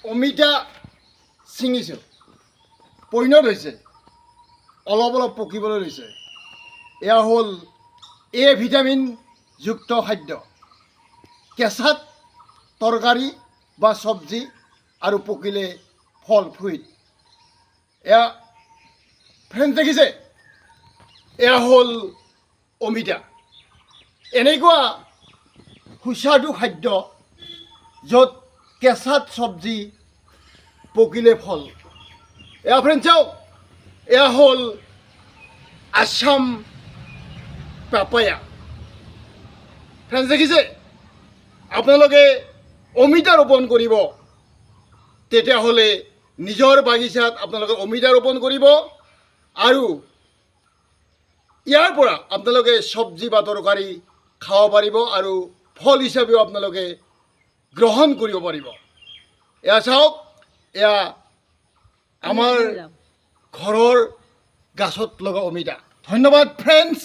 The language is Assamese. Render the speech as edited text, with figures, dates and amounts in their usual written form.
অমিতা ছিঙিছোঁ, পৰিণত হৈছে, অলপ অলপ পকিবলৈ লৈছে। এয়া হ'ল এ ভিটামিনযুক্ত খাদ্য। কেঁচাত তৰকাৰী বা চব্জি আৰু পকিলে ফল ফ্ৰুইট। এয়া ফ্ৰেণ্ড দেখিছে, এয়া হ'ল অমিতা। এনেকুৱা সুস্বাদু খাদ্য য'ত কেঁচাত চব্জি পকিলে ফল। এয়া ফ্ৰেণ্ড চাওক, এয়া হ'ল আছাম পাপায়া। ফ্ৰেণ্ড দেখিছে, আপোনালোকে অমিতা ৰোপণ কৰিব, তেতিয়াহ'লে নিজৰ বাগিচাত আপোনালোকে অমিতা ৰোপণ কৰিব আৰু ইয়াৰ পৰা আপোনালোকে চব্জি বা তৰকাৰী খাব পাৰিব আৰু ফল হিচাপেও আপোনালোকে গ্ৰহণ কৰিব পাৰিব। এয়া চাওক, এয়া আমাৰ ঘৰৰ গাছত লগা অমিতা। ধন্যবাদ ফ্ৰেণ্ডছ।